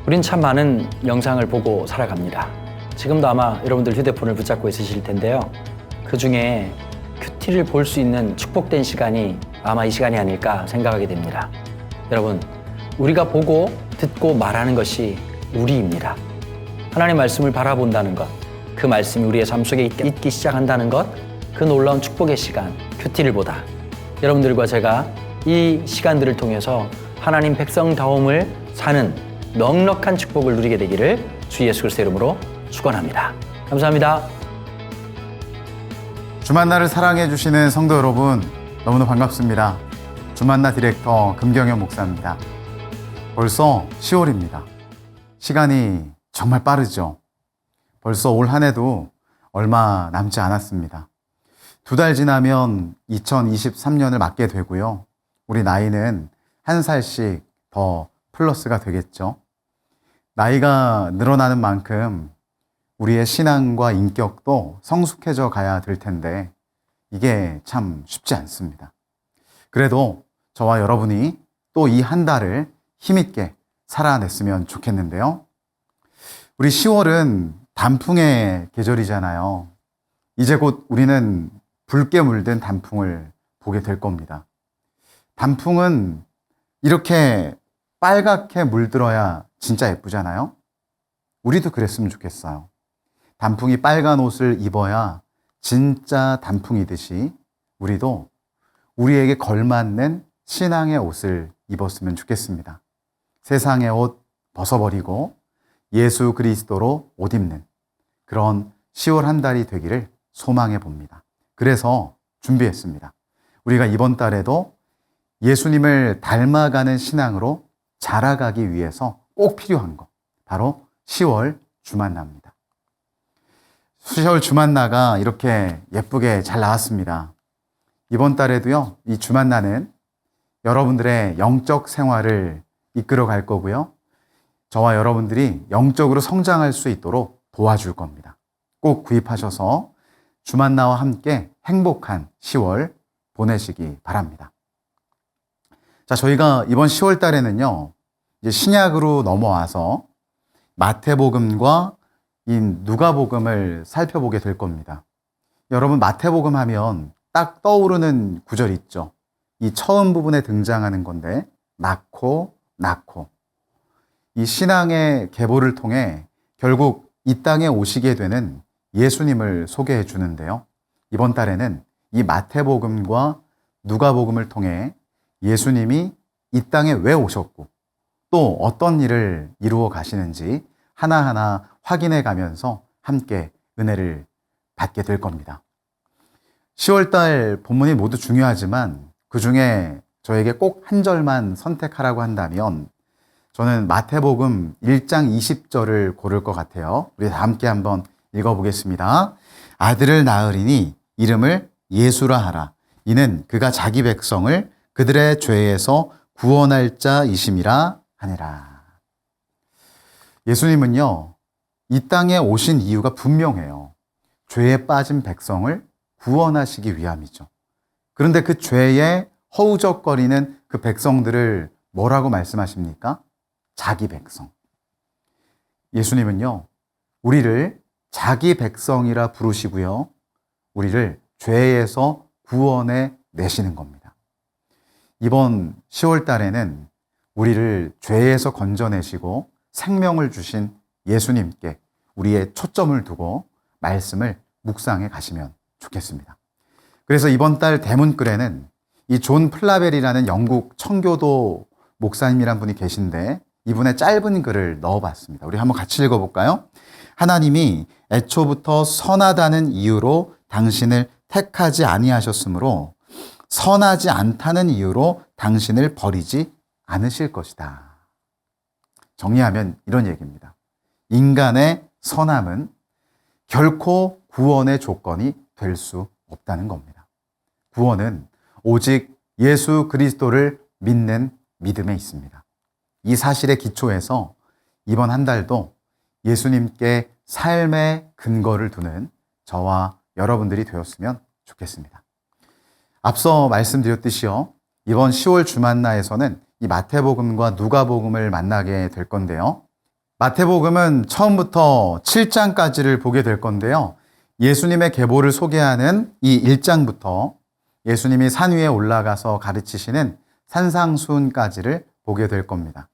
우린 참 많은 영상을 보고 살아갑니다. 지금도 아마 여러분들 휴대폰을 붙잡고 있으실 텐데요. 그 중에 큐티를 볼 수 있는 축복된 시간이 아마 이 시간이 아닐까 생각하게 됩니다. 여러분, 우리가 보고 듣고 말하는 것이 우리입니다. 하나님의 말씀을 바라본다는 것, 그 말씀이 우리의 삶 속에 있기 시작한다는 것, 그 놀라운 축복의 시간, 큐티를 보다. 여러분들과 제가 이 시간들을 통해서 하나님 백성다움을 사는 넉넉한 축복을 누리게 되기를 주 예수 그리스도의 이름으로 축원합니다. 감사합니다. 주만나를 사랑해 주시는 성도 여러분, 너무나 반갑습니다. 주만나 디렉터 금경현 목사입니다. 벌써 10월입니다. 시간이 정말 빠르죠. 벌써 올 한 해도 얼마 남지 않았습니다. 2달 지나면 2023년을 맞게 되고요. 우리 나이는 한 살씩 더 플러스가 되겠죠. 나이가 늘어나는 만큼 우리의 신앙과 인격도 성숙해져 가야 될 텐데 이게 참 쉽지 않습니다. 그래도 저와 여러분이 또 이 한 달을 힘있게 살아냈으면 좋겠는데요. 우리 10월은 단풍의 계절이잖아요. 이제 곧 우리는 붉게 물든 단풍을 보게 될 겁니다. 단풍은 이렇게 빨갛게 물들어야 진짜 예쁘잖아요. 우리도 그랬으면 좋겠어요. 단풍이 빨간 옷을 입어야 진짜 단풍이듯이 우리도 우리에게 걸맞는 신앙의 옷을 입었으면 좋겠습니다. 세상의 옷 벗어버리고 예수 그리스도로 옷 입는 그런 10월 한 달이 되기를 소망해 봅니다. 그래서 준비했습니다. 우리가 이번 달에도 예수님을 닮아가는 신앙으로 자라가기 위해서 꼭 필요한 것, 바로 10월 주만나입니다. 10월 주만나가 이렇게 예쁘게 잘 나왔습니다. 이번 달에도요, 이 주만나는 여러분들의 영적 생활을 이끌어 갈 거고요. 저와 여러분들이 영적으로 성장할 수 있도록 도와줄 겁니다. 꼭 구입하셔서 주만나와 함께 행복한 10월 보내시기 바랍니다. 자, 저희가 이번 10월 달에는요, 이제 신약으로 넘어와서 마태복음과 이 누가복음을 살펴보게 될 겁니다. 여러분, 마태복음 하면 딱 떠오르는 구절이 있죠. 이 처음 부분에 등장하는 건데, 낳고. 이 신앙의 계보를 통해 결국 이 땅에 오시게 되는 예수님을 소개해 주는데요. 이번 달에는 이 마태복음과 누가복음을 통해 예수님이 이 땅에 왜 오셨고 또 어떤 일을 이루어 가시는지 하나하나 확인해 가면서 함께 은혜를 받게 될 겁니다. 10월달 본문이 모두 중요하지만 그 중에 저에게 꼭 한 절만 선택하라고 한다면 저는 마태복음 1장 20절을 고를 것 같아요. 우리 다 함께 한번 읽어보겠습니다. 아들을 낳으리니 이름을 예수라 하라. 이는 그가 자기 백성을 그들의 죄에서 구원할 자이심이라 하니라. 예수님은요, 이 땅에 오신 이유가 분명해요. 죄에 빠진 백성을 구원하시기 위함이죠. 그런데 그 죄에 허우적거리는 그 백성들을 뭐라고 말씀하십니까? 자기 백성. 예수님은요, 우리를 자기 백성이라 부르시고요, 우리를 죄에서 구원해 내시는 겁니다. 이번 10월 달에는 우리를 죄에서 건져내시고 생명을 주신 예수님께 우리의 초점을 두고 말씀을 묵상해 가시면 좋겠습니다. 그래서 이번 달 대문글에는 이 존 플라벨이라는 영국 청교도 목사님이란 분이 계신데 이분의 짧은 글을 넣어봤습니다. 우리 한번 같이 읽어볼까요? 하나님이 애초부터 선하다는 이유로 당신을 택하지 아니하셨으므로 선하지 않다는 이유로 당신을 버리지 않으실 것이다. 정리하면 이런 얘기입니다. 인간의 선함은 결코 구원의 조건이 될 수 없다는 겁니다. 구원은 오직 예수 그리스도를 믿는 믿음에 있습니다. 이 사실의 기초에서 이번 한 달도 예수님께 삶의 근거를 두는 저와 여러분들이 되었으면 좋겠습니다. 앞서 말씀드렸듯이요, 이번 10월 주만나에서는 이 마태복음과 누가복음을 만나게 될 건데요. 마태복음은 처음부터 7장까지를 보게 될 건데요. 예수님의 계보를 소개하는 이 1장부터 예수님이 산 위에 올라가서 가르치시는 산상수훈까지를 보게 될 겁니다.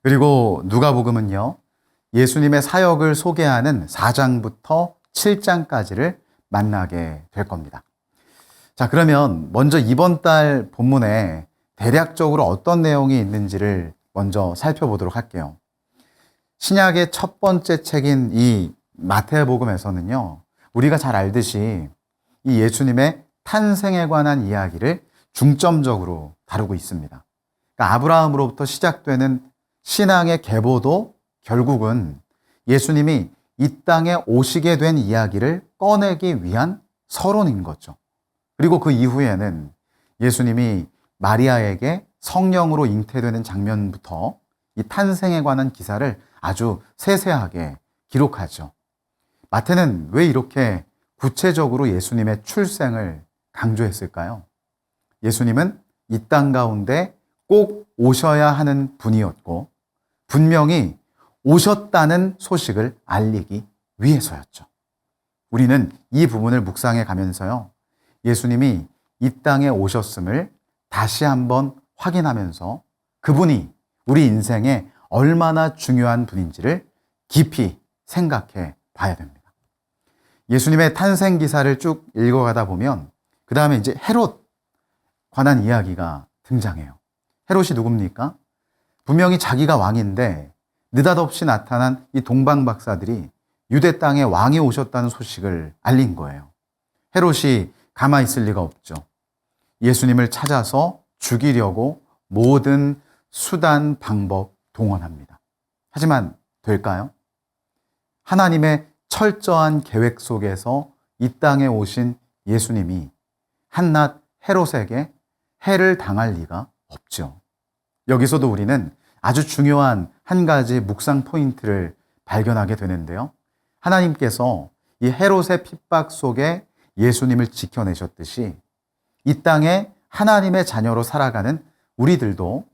그리고 누가복음은요, 예수님의 사역을 소개하는 4장부터 7장까지를 만나게 될 겁니다. 자, 그러면 먼저 이번 달 본문에 대략적으로 어떤 내용이 있는지를 먼저 살펴보도록 할게요. 신약의 첫 번째 책인 이 마태복음에서는요, 우리가 잘 알듯이 이 예수님의 탄생에 관한 이야기를 중점적으로 다루고 있습니다. 그러니까 아브라함으로부터 시작되는 신앙의 계보도 결국은 예수님이 이 땅에 오시게 된 이야기를 꺼내기 위한 서론인 거죠. 그리고 그 이후에는 예수님이 마리아에게 성령으로 잉태되는 장면부터 이 탄생에 관한 기사를 아주 세세하게 기록하죠. 마태는 왜 이렇게 구체적으로 예수님의 출생을 강조했을까요? 예수님은 이 땅 가운데 꼭 오셔야 하는 분이었고, 분명히 오셨다는 소식을 알리기 위해서였죠. 우리는 이 부분을 묵상해 가면서요, 예수님이 이 땅에 오셨음을 다시 한번 확인하면서 그분이 우리 인생에 얼마나 중요한 분인지를 깊이 생각해 봐야 됩니다. 예수님의 탄생 기사를 쭉 읽어가다 보면 그 다음에 이제 헤롯 관한 이야기가 등장해요. 헤롯이 누굽니까? 분명히 자기가 왕인데 느닷없이 나타난 이 동방 박사들이 유대 땅에 왕이 오셨다는 소식을 알린 거예요. 헤롯이 가만히 있을 리가 없죠. 예수님을 찾아서 죽이려고 모든 수단, 방법 동원합니다. 하지만 될까요? 하나님의 철저한 계획 속에서 이 땅에 오신 예수님이 한낱 헤롯에게 해를 당할 리가 없죠. 여기서도 우리는 아주 중요한 한 가지 묵상 포인트를 발견하게 되는데요. 하나님께서 이 헤롯의 핍박 속에 예수님을 지켜내셨듯이 이 땅에 하나님의 자녀로 살아가는 우리들도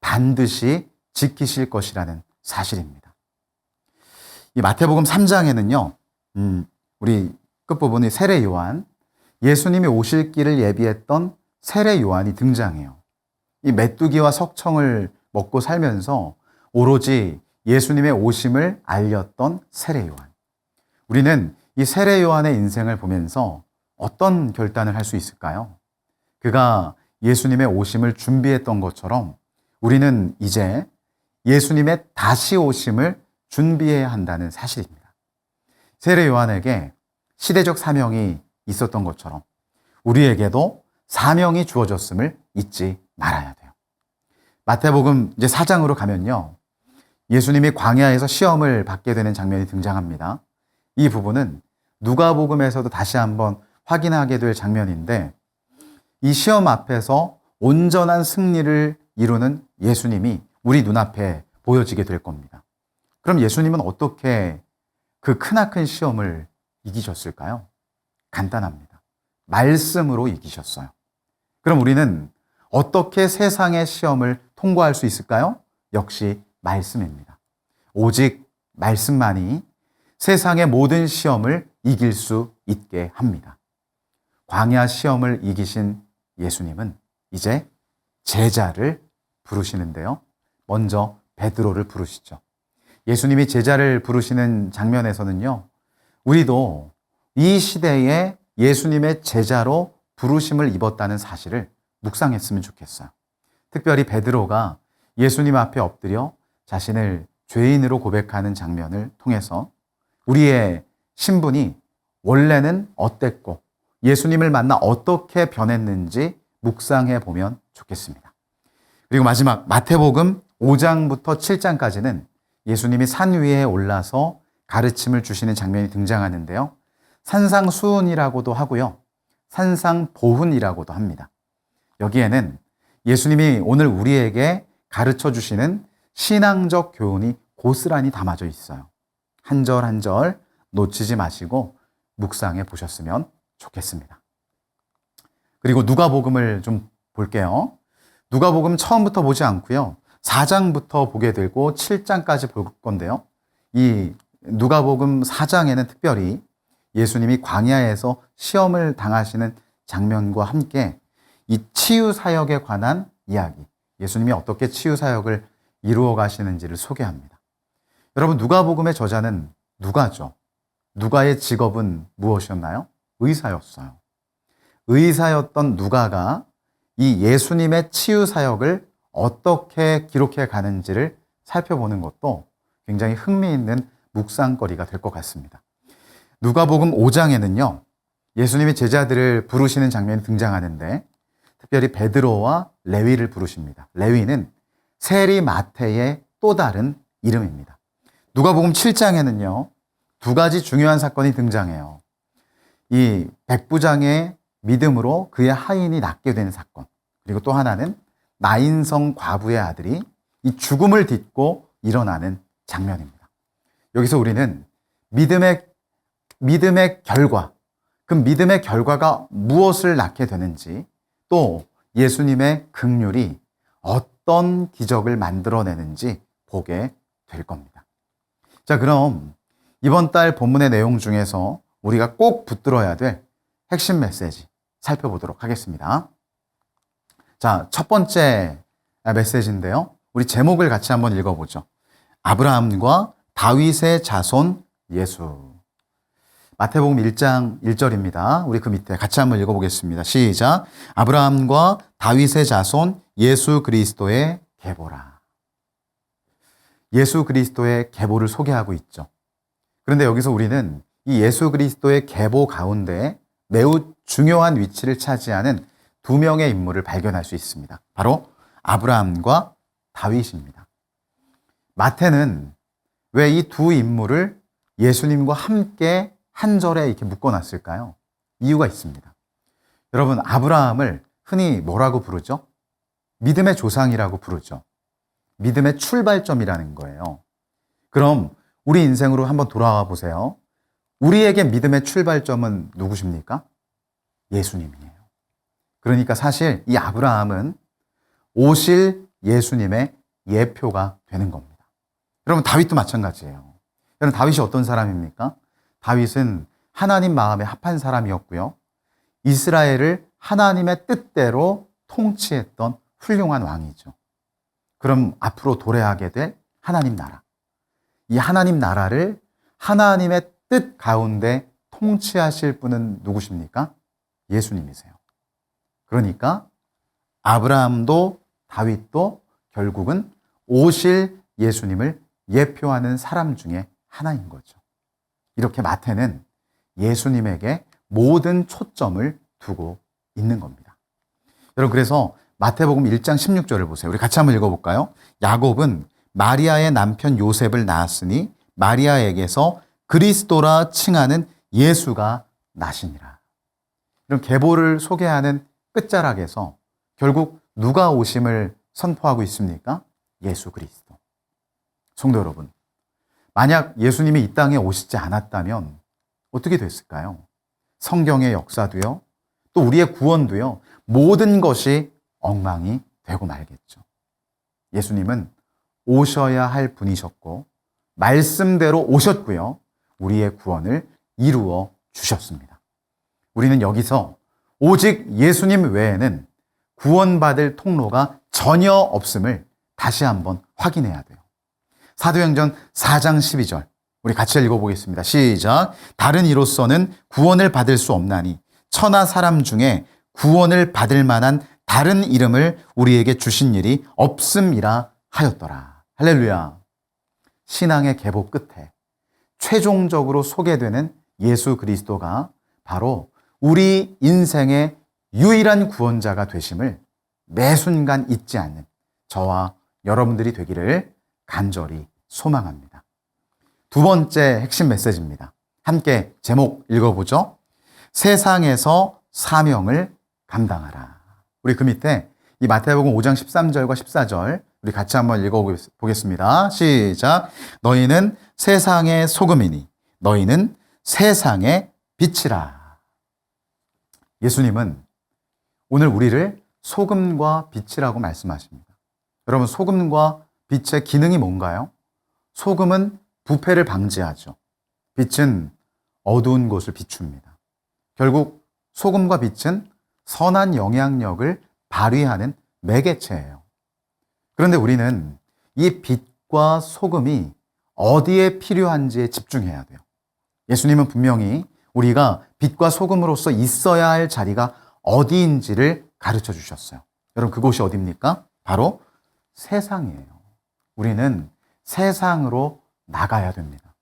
반드시 지키실 것이라는 사실입니다. 이 마태복음 3장에는요, 우리 끝부분이 세례 요한, 예수님이 오실 길을 예비했던 세례 요한이 등장해요. 이 메뚜기와 석청을 먹고 살면서 오로지 예수님의 오심을 알렸던 세례 요한. 우리는 이 세례 요한의 인생을 보면서 어떤 결단을 할 수 있을까요? 그가 예수님의 오심을 준비했던 것처럼 우리는 이제 예수님의 다시 오심을 준비해야 한다는 사실입니다. 세례 요한에게 시대적 사명이 있었던 것처럼 우리에게도 사명이 주어졌음을 잊지 말아야 돼요. 마태복음 이제 4장으로 가면요, 예수님이 광야에서 시험을 받게 되는 장면이 등장합니다. 이 부분은 누가복음에서도 다시 한번 확인하게 될 장면인데, 이 시험 앞에서 온전한 승리를 이루는 예수님이 우리 눈앞에 보여지게 될 겁니다. 그럼 예수님은 어떻게 그 크나큰 시험을 이기셨을까요? 간단합니다. 말씀으로 이기셨어요. 그럼 우리는 어떻게 세상의 시험을 통과할 수 있을까요? 역시 말씀입니다. 오직 말씀만이 세상의 모든 시험을 이길 수 있게 합니다. 광야 시험을 이기신 예수님은 이제 제자를 부르시는데요. 먼저 베드로를 부르시죠. 예수님이 제자를 부르시는 장면에서는요, 우리도 이 시대에 예수님의 제자로 부르심을 입었다는 사실을 묵상했으면 좋겠어요. 특별히 베드로가 예수님 앞에 엎드려 자신을 죄인으로 고백하는 장면을 통해서 우리의 신분이 원래는 어땠고 예수님을 만나 어떻게 변했는지 묵상해 보면 좋겠습니다. 그리고 마지막 마태복음 5장부터 7장까지는 예수님이 산 위에 올라서 가르침을 주시는 장면이 등장하는데요. 산상수훈이라고도 하고요, 산상보훈이라고도 합니다. 여기에는 예수님이 오늘 우리에게 가르쳐 주시는 신앙적 교훈이 고스란히 담아져 있어요. 한 절 한 절 놓치지 마시고 묵상해 보셨으면 좋겠습니다. 그리고 누가복음을 좀 볼게요. 누가복음 처음부터 보지 않고요, 4장부터 보게 되고 7장까지 볼 건데요. 이 누가복음 4장에는 특별히 예수님이 광야에서 시험을 당하시는 장면과 함께 이 치유 사역에 관한 이야기, 예수님이 어떻게 치유 사역을 이루어 가시는지를 소개합니다. 여러분, 누가복음의 저자는 누가죠. 누가의 직업은 무엇이었나요? 의사였어요. 의사였던 누가가 이 예수님의 치유 사역을 어떻게 기록해 가는지를 살펴보는 것도 굉장히 흥미있는 묵상거리가 될 것 같습니다. 누가복음 5장에는요, 예수님이 제자들을 부르시는 장면이 등장하는데 특별히 베드로와 레위를 부르십니다. 레위는 세리 마태의 또 다른 이름입니다. 누가복음 7장에는요, 두 가지 중요한 사건이 등장해요. 이 백부장의 믿음으로 그의 하인이 낫게 되는 사건, 그리고 또 하나는 나인성 과부의 아들이 이 죽음을 딛고 일어나는 장면입니다. 여기서 우리는 믿음의 결과, 그 믿음의 결과가 무엇을 낳게 되는지, 또 예수님의 긍휼이 어떤 기적을 만들어내는지 보게 될 겁니다. 자, 그럼 이번 달 본문의 내용 중에서 우리가 꼭 붙들어야 될 핵심 메시지 살펴보도록 하겠습니다. 자, 첫 번째 메시지인데요. 우리 제목을 같이 한번 읽어보죠. 아브라함과 다윗의 자손 예수. 마태복음 1장 1절입니다. 우리 그 밑에 같이 한번 읽어보겠습니다. 시작. 아브라함과 다윗의 자손 예수 그리스도의 계보라. 예수 그리스도의 계보를 소개하고 있죠. 그런데 여기서 우리는 이 예수 그리스도의 계보 가운데 매우 중요한 위치를 차지하는 두 명의 인물을 발견할 수 있습니다. 바로 아브라함과 다윗입니다. 마태는 왜 이 두 인물을 예수님과 함께 한 절에 이렇게 묶어놨을까요? 이유가 있습니다. 여러분, 아브라함을 흔히 뭐라고 부르죠? 믿음의 조상이라고 부르죠. 믿음의 출발점이라는 거예요. 그럼 우리 인생으로 한번 돌아와 보세요. 우리에게 믿음의 출발점은 누구십니까? 예수님이에요. 그러니까 사실 이 아브라함은 오실 예수님의 예표가 되는 겁니다. 여러분, 다윗도 마찬가지예요. 여러분, 다윗이 어떤 사람입니까? 다윗은 하나님 마음에 합한 사람이었고요. 이스라엘을 하나님의 뜻대로 통치했던 훌륭한 왕이죠. 그럼 앞으로 도래하게 될 하나님 나라. 이 하나님 나라를 하나님의 뜻 가운데 통치하실 분은 누구십니까? 예수님이세요. 그러니까 아브라함도 다윗도 결국은 오실 예수님을 예표하는 사람 중에 하나인 거죠. 이렇게 마태는 예수님에게 모든 초점을 두고 있는 겁니다. 여러분, 그래서 마태복음 1장 16절을 보세요. 우리 같이 한번 읽어볼까요? 야곱은 마리아의 남편 요셉을 낳았으니 마리아에게서 그리스도라 칭하는 예수가 나시니라. 이런 계보를 소개하는 끝자락에서 결국 누가 오심을 선포하고 있습니까? 예수 그리스도. 성도 여러분, 만약 예수님이 이 땅에 오시지 않았다면 어떻게 됐을까요? 성경의 역사도요, 또 우리의 구원도요, 모든 것이 엉망이 되고 말겠죠. 예수님은 오셔야 할 분이셨고 말씀대로 오셨고요, 우리의 구원을 이루어 주셨습니다. 우리는 여기서 오직 예수님 외에는 구원받을 통로가 전혀 없음을 다시 한번 확인해야 돼요. 사도행전 4장 12절 우리 같이 읽어보겠습니다. 시작. 다른 이로서는 구원을 받을 수 없나니 천하 사람 중에 구원을 받을 만한 다른 이름을 우리에게 주신 일이 없음이라 하였더라. 할렐루야. 신앙의 계보 끝에 최종적으로 소개되는 예수 그리스도가 바로 우리 인생의 유일한 구원자가 되심을 매 순간 잊지 않는 저와 여러분들이 되기를 간절히 소망합니다. 두 번째 핵심 메시지입니다. 함께 제목 읽어보죠. 세상에서 사명을 감당하라. 우리 그 밑에 이 마태복음 5장 13절과 14절 우리 같이 한번 읽어보겠습니다. 시작. 너희는 세상의 소금이니 너희는 세상의 빛이라. 예수님은 오늘 우리를 소금과 빛이라고 말씀하십니다. 여러분, 소금과 빛의 기능이 뭔가요? 소금은 부패를 방지하죠. 빛은 어두운 곳을 비춥니다. 결국 소금과 빛은 선한 영향력을 발휘하는 매개체예요. 그런데 우리는 이 빛과 소금이 어디에 필요한지에 집중해야 돼요. 예수님은 분명히 우리가 빛과 소금으로서 있어야 할 자리가 어디인지를 가르쳐 주셨어요. 여러분, 그곳이 어디입니까? 바로 세상이에요. 우리는 세상으로 나가야 됩니다.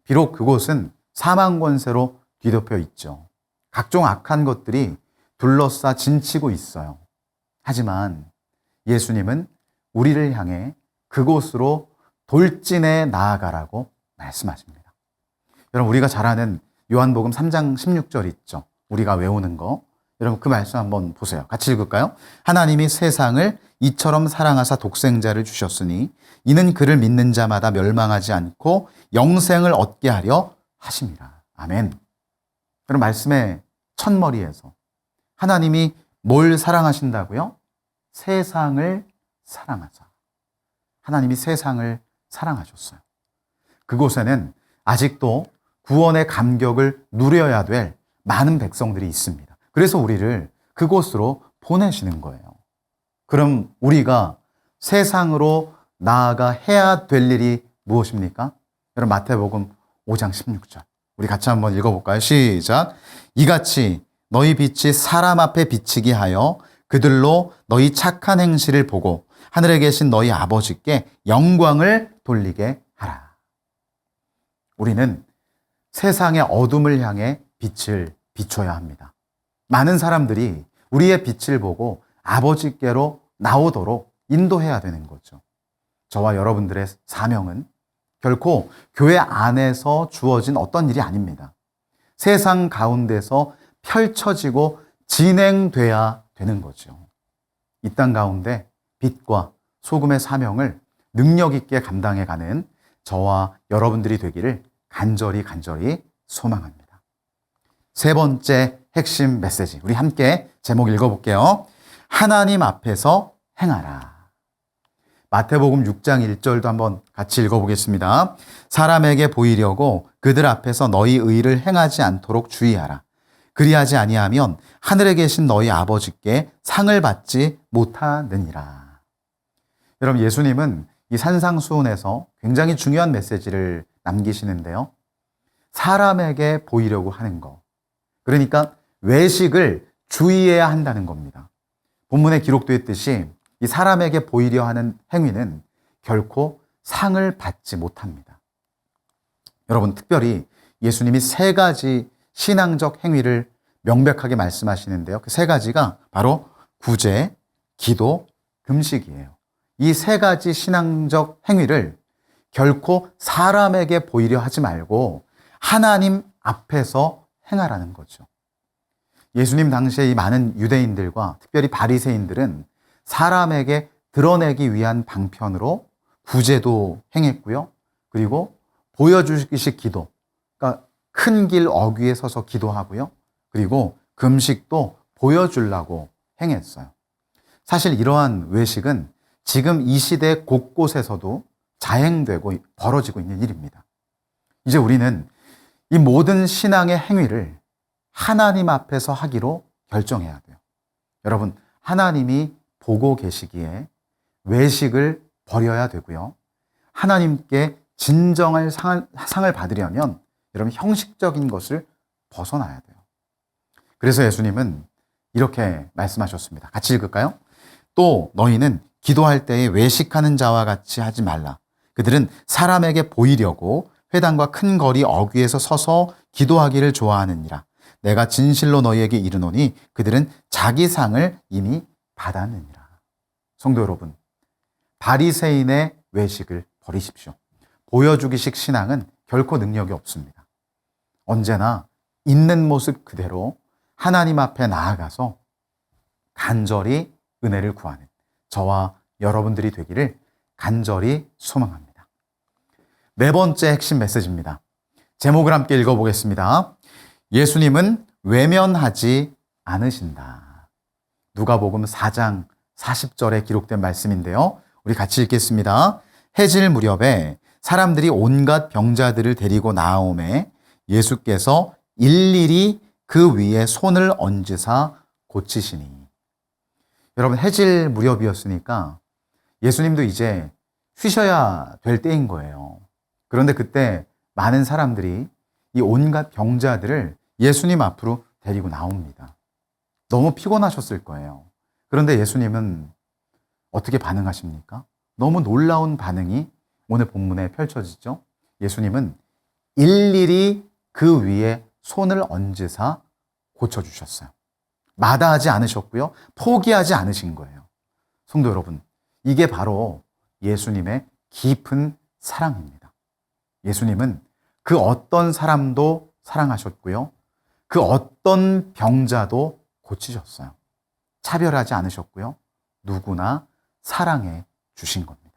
비록 그곳은 사망 권세로 뒤덮여 있죠. 각종 악한 것들이 둘러싸 진치고 있어요. 하지만 예수님은 우리를 향해 그곳으로 돌진해 나아가라고 말씀하십니다. 여러분, 우리가 잘 아는 요한복음 3장 16절 있죠. 우리가 외우는 거. 여러분, 그 말씀 한번 보세요. 같이 읽을까요? 하나님이 세상을 이처럼 사랑하사 독생자를 주셨으니 이는 그를 믿는 자마다 멸망하지 않고 영생을 얻게 하려 하심이라. 아멘. 그럼 말씀의 첫머리에서 하나님이 뭘 사랑하신다고요? 세상을 사랑하자. 하나님이 세상을 사랑하셨어요. 그곳에는 아직도 구원의 감격을 누려야 될 많은 백성들이 있습니다. 그래서 우리를 그곳으로 보내시는 거예요. 그럼 우리가 세상으로 나아가 해야 될 일이 무엇입니까? 여러분, 마태복음 5장 16절. 우리 같이 한번 읽어볼까요? 시작. 이같이 너희 빛이 사람 앞에 비치게 하여 그들로 너희 착한 행실을 보고 하늘에 계신 너희 아버지께 영광을 돌리게 하라. 우리는 세상의 어둠을 향해 빛을 비춰야 합니다. 많은 사람들이 우리의 빛을 보고 아버지께로 나오도록 인도해야 되는 거죠. 저와 여러분들의 사명은 결코 교회 안에서 주어진 어떤 일이 아닙니다. 세상 가운데서 펼쳐지고 진행돼야 되는 거죠. 이 땅 가운데 빛과 소금의 사명을 능력 있게 감당해가는 저와 여러분들이 되기를 간절히 소망합니다. 세 번째 핵심 메시지, 우리 함께 제목 읽어볼게요. 하나님 앞에서 행하라. 마태복음 6장 1절도 한번 같이 읽어보겠습니다. 사람에게 보이려고 그들 앞에서 너희 의를 행하지 않도록 주의하라. 그리하지 아니하면 하늘에 계신 너희 아버지께 상을 받지 못하느니라. 여러분, 예수님은 이 산상수훈에서 굉장히 중요한 메시지를 남기시는데요. 사람에게 보이려고 하는 거. 그러니까 외식을 주의해야 한다는 겁니다. 본문에 기록되어 있듯이 이 사람에게 보이려 하는 행위는 결코 상을 받지 못합니다. 여러분, 특별히 예수님이 세 가지 신앙적 행위를 명백하게 말씀하시는데요. 그 세 가지가 바로 구제, 기도, 금식이에요. 이 세 가지 신앙적 행위를 결코 사람에게 보이려 하지 말고 하나님 앞에서 행하라는 거죠. 예수님 당시에 이 많은 유대인들과 특별히 바리새인들은 사람에게 드러내기 위한 방편으로 구제도 행했고요. 그리고 보여주기식 기도, 그러니까 큰 길 어귀에 서서 기도하고요. 그리고 금식도 보여주려고 행했어요. 사실 이러한 외식은 지금 이 시대 곳곳에서도 자행되고 벌어지고 있는 일입니다. 이제 우리는 이 모든 신앙의 행위를 하나님 앞에서 하기로 결정해야 돼요. 여러분, 하나님이 보고 계시기에 외식을 버려야 되고요. 하나님께 진정한 상을 받으려면 여러분, 형식적인 것을 벗어나야 돼요. 그래서 예수님은 이렇게 말씀하셨습니다. 같이 읽을까요? 또 너희는 기도할 때에 외식하는 자와 같이 하지 말라. 그들은 사람에게 보이려고 회당과 큰 거리 어귀에서 서서 기도하기를 좋아하느니라. 내가 진실로 너희에게 이르노니 그들은 자기 상을 이미 받았느니라. 성도 여러분, 바리새인의 외식을 버리십시오. 보여주기식 신앙은 결코 능력이 없습니다. 언제나 있는 모습 그대로 하나님 앞에 나아가서 간절히 은혜를 구하는 저와 여러분들이 되기를 간절히 소망합니다. 네 번째 핵심 메시지입니다. 제목을 함께 읽어보겠습니다. 예수님은 외면하지 않으신다. 누가복음 4장 40절에 기록된 말씀인데요. 우리 같이 읽겠습니다. 해질 무렵에 사람들이 온갖 병자들을 데리고 나오매 예수께서 일일이 그 위에 손을 얹으사 고치시니. 여러분, 해질 무렵이었으니까 예수님도 이제 쉬셔야 될 때인 거예요. 그런데 그때 많은 사람들이 이 온갖 병자들을 예수님 앞으로 데리고 나옵니다. 너무 피곤하셨을 거예요. 그런데 예수님은 어떻게 반응하십니까? 너무 놀라운 반응이 오늘 본문에 펼쳐지죠. 예수님은 일일이 그 위에 손을 얹으사 고쳐주셨어요. 마다하지 않으셨고요. 포기하지 않으신 거예요. 성도 여러분, 이게 바로 예수님의 깊은 사랑입니다. 예수님은 그 어떤 사람도 사랑하셨고요. 그 어떤 병자도 고치셨어요. 차별하지 않으셨고요. 누구나 사랑해 주신 겁니다.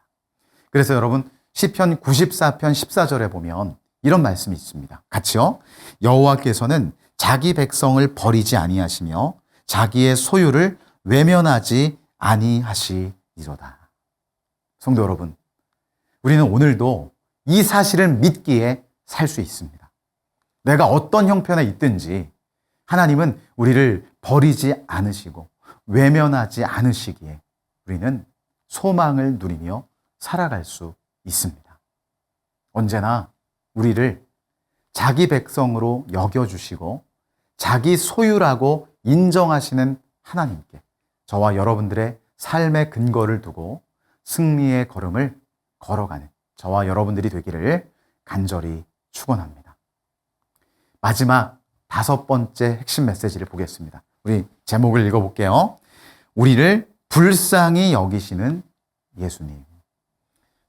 그래서 여러분, 시편 94편 14절에 보면 이런 말씀이 있습니다. 같이요. 여호와께서는 자기 백성을 버리지 아니하시며 자기의 소유를 외면하지 아니하시리로다. 성도 여러분, 우리는 오늘도 이 사실을 믿기에 살 수 있습니다. 내가 어떤 형편에 있든지 하나님은 우리를 버리지 않으시고 외면하지 않으시기에 우리는 소망을 누리며 살아갈 수 있습니다. 언제나 우리를 자기 백성으로 여겨주시고 자기 소유라고 인정하시는 하나님께 저와 여러분들의 삶의 근거를 두고 승리의 걸음을 걸어가는 저와 여러분들이 되기를 간절히 축원합니다. 마지막 5번째 핵심 메시지를 보겠습니다. 우리 제목을 읽어볼게요. 우리를 불쌍히 여기시는 예수님.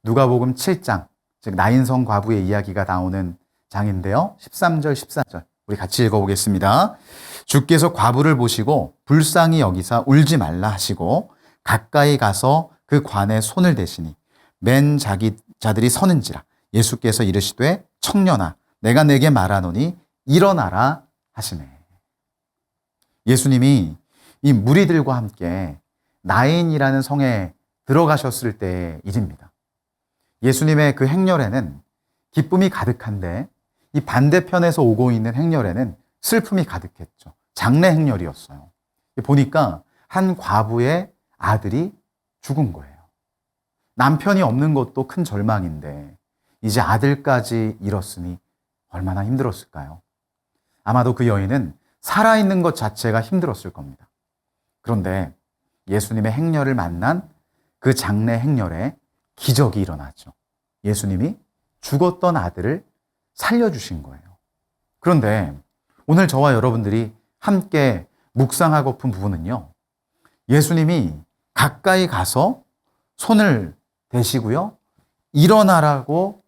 누가복음 7장, 즉 나인성 과부의 이야기가 나오는 장인데요. 13절, 14절 우리 같이 읽어보겠습니다. 주께서 과부를 보시고 불쌍히 여기사 울지 말라 하시고 가까이 가서 그 관에 손을 대시니 맨 자들이 서는지라. 예수께서 이르시되 청년아 내가 내게 말하노니 일어나라 하시네. 예수님이 이 무리들과 함께 나인이라는 성에 들어가셨을 때의 일입니다. 예수님의 그 행렬에는 기쁨이 가득한데 이 반대편에서 오고 있는 행렬에는 슬픔이 가득했죠. 장례 행렬이었어요. 보니까 한 과부의 아들이 죽은 거예요. 남편이 없는 것도 큰 절망인데 이제 아들까지 잃었으니 얼마나 힘들었을까요? 아마도 그 여인은 살아있는 것 자체가 힘들었을 겁니다. 그런데 예수님의 행렬을 만난 그 장례 행렬에 기적이 일어나죠. 예수님이 죽었던 아들을 살려주신 거예요. 그런데 오늘 저와 여러분들이 함께 묵상하고픈 부분은요. 예수님이 가까이 가서 손을 대시고요. 일어나라고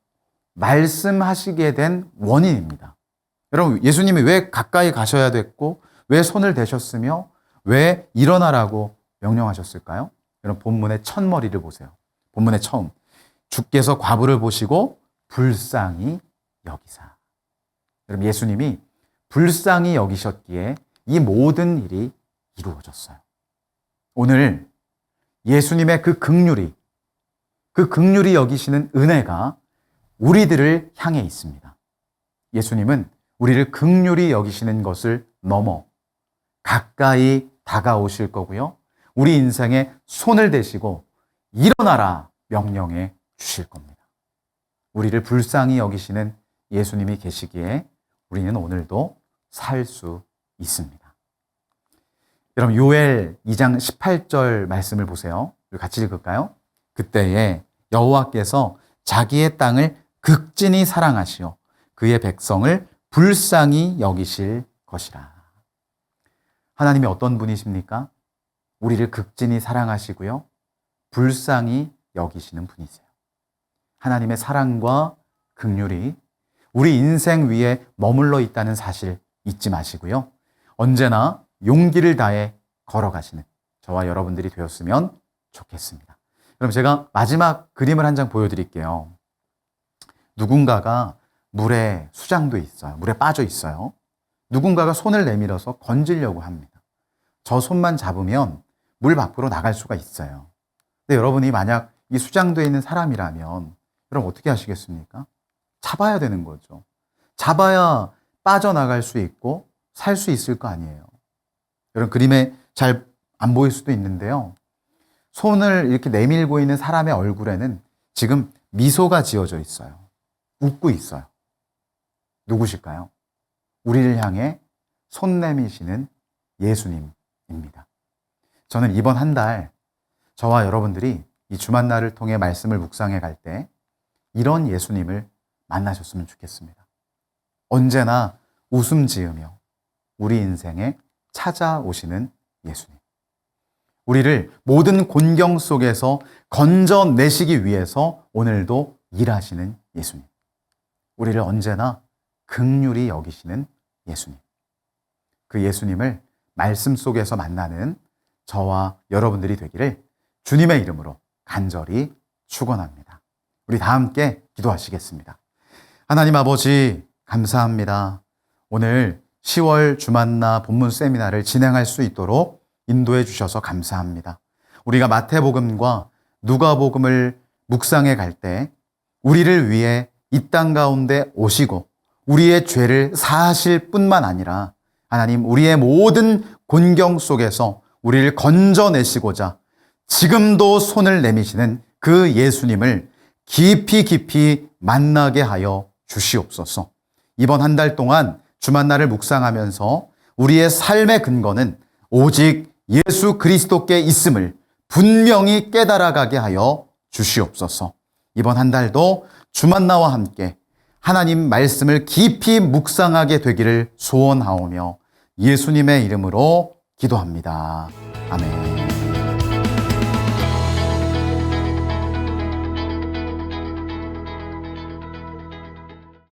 말씀하시게 된 원인입니다. 여러분, 예수님이 왜 가까이 가셔야 됐고 왜 손을 대셨으며 왜 일어나라고 명령하셨을까요? 여러분, 본문의 첫머리를 보세요. 본문의 처음. 주께서 과부를 보시고 불쌍히 여기사. 여러분, 예수님이 불쌍히 여기셨기에 이 모든 일이 이루어졌어요. 오늘 예수님의 그 긍휼이 여기시는 은혜가 우리들을 향해 있습니다. 예수님은 우리를 긍휼히 여기시는 것을 넘어 가까이 다가오실 거고요. 우리 인생에 손을 대시고 일어나라 명령해 주실 겁니다. 우리를 불쌍히 여기시는 예수님이 계시기에 우리는 오늘도 살 수 있습니다. 여러분, 요엘 2장 18절 말씀을 보세요. 같이 읽을까요? 그때에 여호와께서 자기의 땅을 극진히 사랑하시어 그의 백성을 불쌍히 여기실 것이라. 하나님이 어떤 분이십니까? 우리를 극진히 사랑하시고요. 불쌍히 여기시는 분이세요. 하나님의 사랑과 긍휼이 우리 인생 위에 머물러 있다는 사실 잊지 마시고요. 언제나 용기를 다해 걸어가시는 저와 여러분들이 되었으면 좋겠습니다. 그럼 제가 마지막 그림을 한 장 보여드릴게요. 누군가가 물에 수장돼 있어요. 물에 빠져 있어요. 누군가가 손을 내밀어서 건지려고 합니다. 저 손만 잡으면 물 밖으로 나갈 수가 있어요. 근데 여러분이 만약 이 수장돼 있는 사람이라면 그럼 어떻게 하시겠습니까? 잡아야 되는 거죠. 잡아야 빠져나갈 수 있고 살 수 있을 거 아니에요. 여러분, 그림에 잘 안 보일 수도 있는데요. 손을 이렇게 내밀고 있는 사람의 얼굴에는 지금 미소가 지어져 있어요. 웃고 있어요. 누구실까요? 우리를 향해 손 내미시는 예수님입니다. 저는 이번 한 달 저와 여러분들이 이 주만날을 통해 말씀을 묵상해 갈 때 이런 예수님을 만나셨으면 좋겠습니다. 언제나 웃음 지으며 우리 인생에 찾아오시는 예수님. 우리를 모든 곤경 속에서 건져내시기 위해서 오늘도 일하시는 예수님. 우리를 언제나 긍휼히 여기시는 예수님. 그 예수님을 말씀 속에서 만나는 저와 여러분들이 되기를 주님의 이름으로 간절히 축원합니다. 우리 다 함께 기도하시겠습니다. 하나님 아버지, 감사합니다. 오늘 10월 주만나 본문 세미나를 진행할 수 있도록 인도해 주셔서 감사합니다. 우리가 마태복음과 누가복음을 묵상해 갈 때 우리를 위해 이 땅 가운데 오시고 우리의 죄를 사하실 뿐만 아니라 하나님, 우리의 모든 곤경 속에서 우리를 건져내시고자 지금도 손을 내미시는 그 예수님을 깊이 깊이 만나게 하여 주시옵소서. 이번 한 달 동안 주만날을 묵상하면서 우리의 삶의 근거는 오직 예수 그리스도께 있음을 분명히 깨달아가게 하여 주시옵소서. 이번 한 달도 주만나와 함께 하나님 말씀을 깊이 묵상하게 되기를 소원하오며 예수님의 이름으로 기도합니다. 아멘.